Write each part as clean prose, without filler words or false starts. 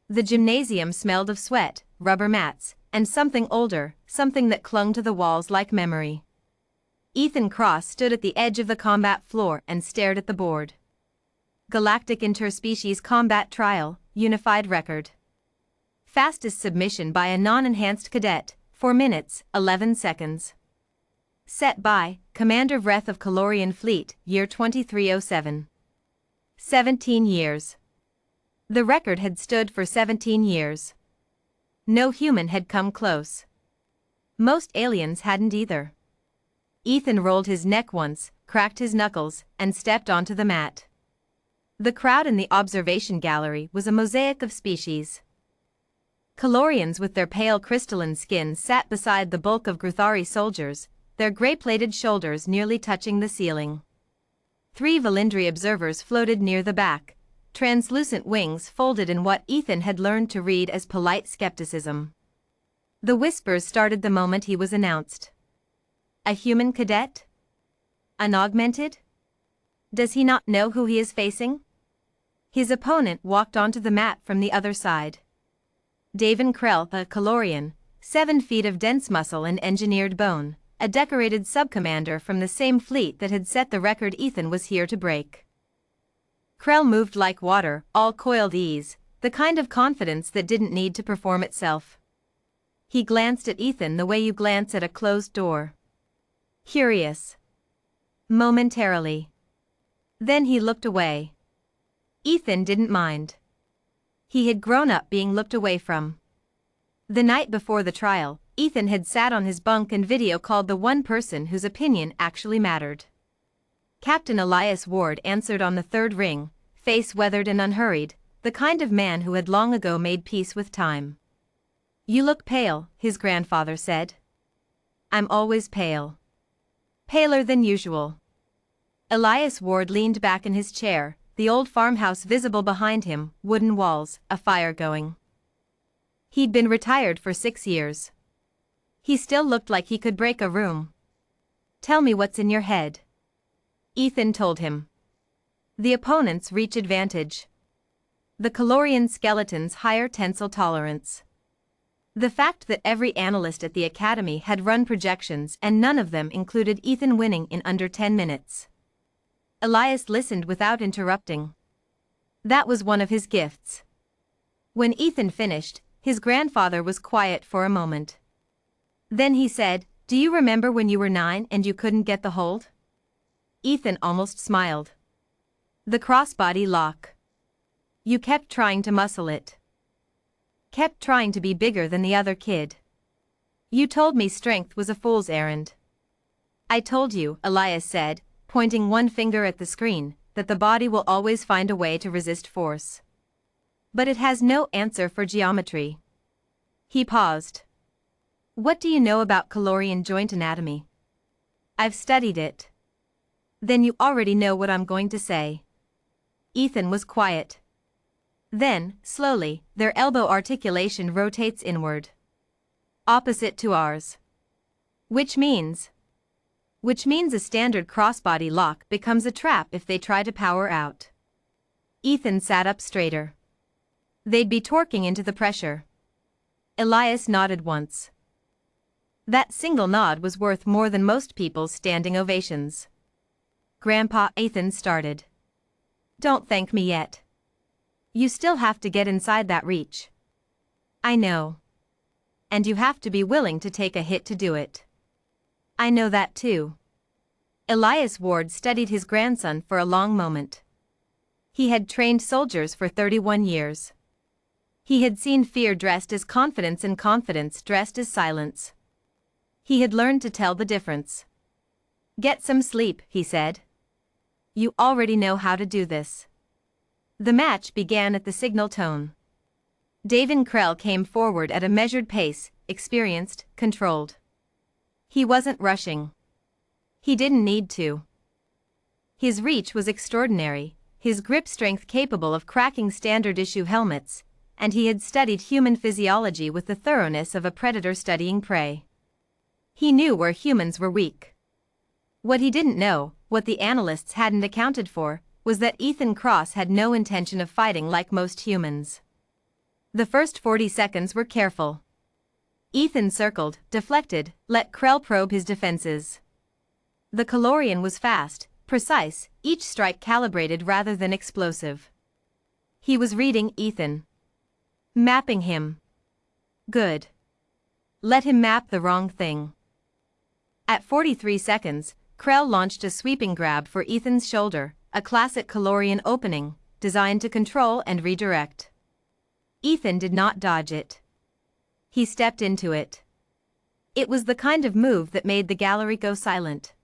The gymnasium smelled of sweat, rubber mats, and something older, something that clung to the walls like memory. Ethan Cross stood at the edge of the combat floor and stared at the board. Galactic Interspecies Combat Trial, Unified Record. Fastest submission by a non-enhanced cadet, 4 minutes, 11 seconds. Set by Commander Vreth of Calorian Fleet, year 2307. 17 years. The record had stood for 17 years. No human had come close. Most aliens hadn't either. Ethan rolled his neck once, cracked his knuckles, and stepped onto the mat. The crowd in the observation gallery was a mosaic of species. Calorians with their pale crystalline skin sat beside the bulk of Gruthari soldiers, their gray-plated shoulders nearly touching the ceiling. 3 Valindri observers floated near the back, translucent wings folded in what Ethan had learned to read as polite skepticism. The whispers started the moment he was announced. A human cadet? An augmented? Does he not know who he is facing? His opponent walked onto the mat from the other side. Davin Krell, a Calorian, 7 feet of dense muscle and engineered bone, a decorated subcommander from the same fleet that had set the record Ethan was here to break. Krell moved like water, all coiled ease, the kind of confidence that didn't need to perform itself. He glanced at Ethan the way you glance at a closed door. Curious. Momentarily. Then he looked away. Ethan didn't mind. He had grown up being looked away from. The night before the trial, Ethan had sat on his bunk and video called the one person whose opinion actually mattered. Captain Elias Ward answered on the third ring, face weathered and unhurried, the kind of man who had long ago made peace with time. "You look pale," his grandfather said. "I'm always pale. Paler than usual." Elias Ward leaned back in his chair, the old farmhouse visible behind him, wooden walls, a fire going. He'd been retired for 6 years. He still looked like he could break a room. "Tell me what's in your head." Ethan told him. The opponent's reach advantage. The Calorian skeleton's higher tensile tolerance. The fact that every analyst at the academy had run projections and none of them included Ethan winning in under 10 minutes. Elias listened without interrupting. That was one of his gifts. When Ethan finished, his grandfather was quiet for a moment. Then he said, "Do you remember when you were 9 and you couldn't get the hold?" Ethan almost smiled. "The crossbody lock. You kept trying to muscle it. Kept trying to be bigger than the other kid. You told me strength was a fool's errand." "I told you," Elias said, pointing one finger at the screen, "that the body will always find a way to resist force. But it has no answer for geometry." He paused. "What do you know about Calorian joint anatomy?" "I've studied it." "Then you already know what I'm going to say." Ethan was quiet. Then, slowly, their elbow articulation rotates inward. "Opposite to ours." Which means a standard crossbody lock becomes a trap if they try to power out. Ethan sat up straighter. They'd be torquing into the pressure. Elias nodded once. That single nod was worth more than most people's standing ovations. "Grandpa," Ethan started. "Don't thank me yet. You still have to get inside that reach." "I know. And you have to be willing to take a hit to do it." "I know that too." Elias Ward studied his grandson for a long moment. He had trained soldiers for 31 years. He had seen fear dressed as confidence and confidence dressed as silence. He had learned to tell the difference. "Get some sleep," he said. "You already know how to do this." The match began at the signal tone. Davin Krell came forward at a measured pace, experienced, controlled. He wasn't rushing. He didn't need to. His reach was extraordinary, his grip strength capable of cracking standard-issue helmets, and he had studied human physiology with the thoroughness of a predator studying prey. He knew where humans were weak. What he didn't know, what the analysts hadn't accounted for, was that Ethan Cross had no intention of fighting like most humans. The first 40 seconds were careful. Ethan circled, deflected, let Krell probe his defenses. The Calorian was fast, precise, each strike calibrated rather than explosive. He was reading Ethan. Mapping him. Good. Let him map the wrong thing. At 43 seconds, Krell launched a sweeping grab for Ethan's shoulder, a classic Calorian opening, designed to control and redirect. Ethan did not dodge it. He stepped into it. It was the kind of move that made the gallery go silent.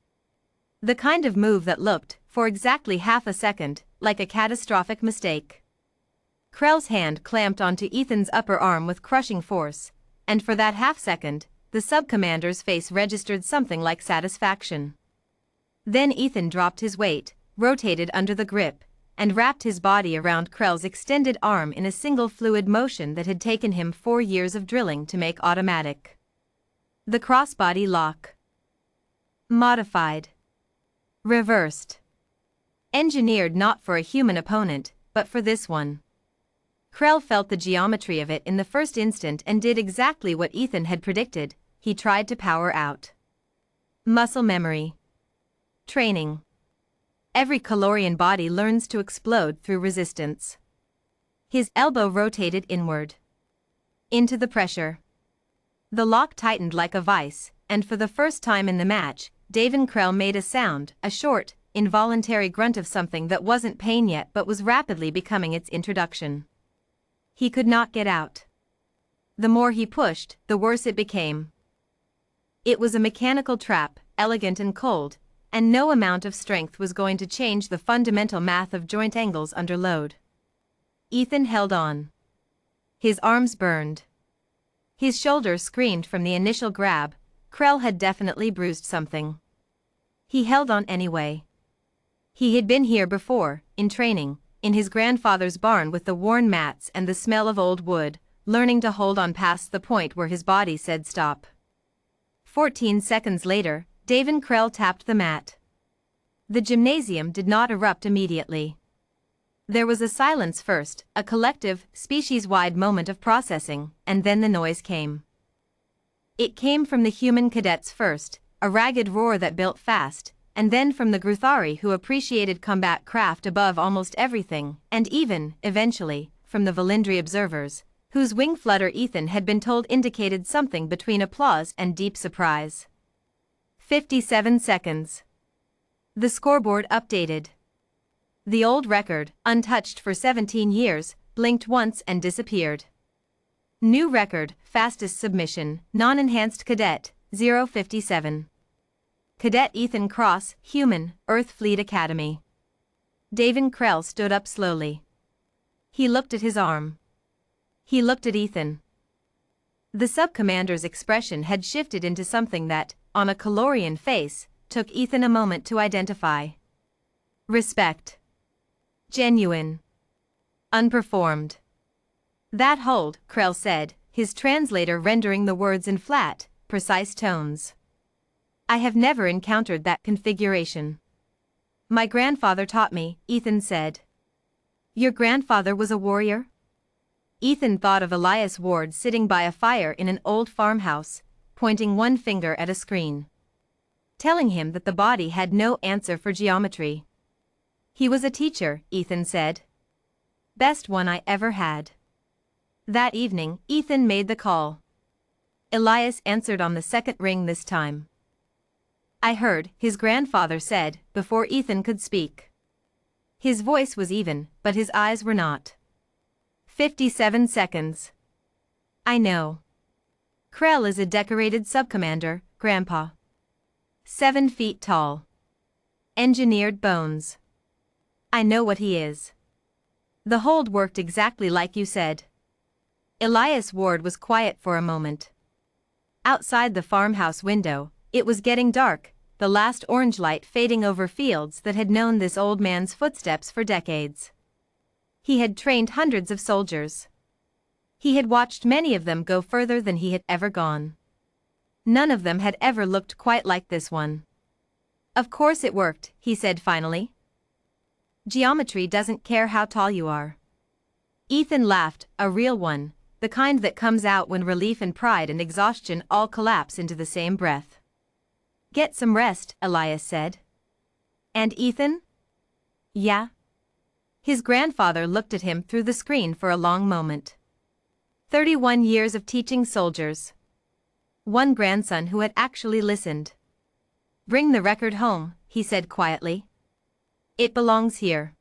The kind of move that looked, for exactly half a second, like a catastrophic mistake. Krell's hand clamped onto Ethan's upper arm with crushing force, and for that half-second, the sub-commander's face registered something like satisfaction. Then Ethan dropped his weight, rotated under the grip, and wrapped his body around Krell's extended arm in a single fluid motion that had taken him 4 years of drilling to make automatic. The crossbody lock. Modified. Reversed. Engineered not for a human opponent, but for this one. Krell felt the geometry of it in the first instant and did exactly what Ethan had predicted. He tried to power out. Muscle memory. Training. Every Calorian body learns to explode through resistance. His elbow rotated inward. Into the pressure. The lock tightened like a vice, and for the first time in the match, Davin Krell made a sound, a short, involuntary grunt of something that wasn't pain yet but was rapidly becoming its introduction. He could not get out. The more he pushed, the worse it became. It was a mechanical trap, elegant and cold, and no amount of strength was going to change the fundamental math of joint angles under load. Ethan held on. His arms burned. His shoulder screamed from the initial grab. Krell had definitely bruised something. He held on anyway. He had been here before, in training, in his grandfather's barn with the worn mats and the smell of old wood, learning to hold on past the point where his body said stop. 14 seconds later, Davin Krell tapped the mat. The gymnasium did not erupt immediately. There was a silence first, a collective, species-wide moment of processing, and then the noise came. It came from the human cadets first, a ragged roar that built fast, and then from the Gruthari who appreciated combat craft above almost everything, and even, eventually, from the Valindri observers, whose wing flutter Ethan had been told indicated something between applause and deep surprise. 57 seconds. The scoreboard updated. The old record, untouched for 17 years, blinked once and disappeared. New record, fastest submission, non-enhanced cadet, 057. Cadet Ethan Cross, Human, Earth Fleet Academy. Davin Krell stood up slowly. He looked at his arm. He looked at Ethan. The sub-commander's expression had shifted into something that, on a Calorian face, took Ethan a moment to identify. Respect. Genuine. Unperformed. That hold, Krell said, his translator rendering the words in flat, precise tones. I have never encountered that configuration. My grandfather taught me, Ethan said. Your grandfather was a warrior? Ethan thought of Elias Ward sitting by a fire in an old farmhouse, pointing one finger at a screen. Telling him that the body had no answer for geometry. He was a teacher, Ethan said. Best one I ever had. That evening, Ethan made the call. Elias answered on the second ring this time. I heard, his grandfather said, before Ethan could speak. His voice was even, but his eyes were not. 57 seconds. I know. Krell is a decorated subcommander, Grandpa. 7 feet tall. Engineered bones. I know what he is. The hold worked exactly like you said. Elias Ward was quiet for a moment. Outside the farmhouse window, it was getting dark, the last orange light fading over fields that had known this old man's footsteps for decades. He had trained hundreds of soldiers. He had watched many of them go further than he had ever gone. None of them had ever looked quite like this one. Of course it worked, he said finally. Geometry doesn't care how tall you are. Ethan laughed, a real one, the kind that comes out when relief and pride and exhaustion all collapse into the same breath. Get some rest, Elias said. And Ethan? Yeah? His grandfather looked at him through the screen for a long moment. 31 years of teaching soldiers. One grandson who had actually listened. Bring the record home, he said quietly. It belongs here.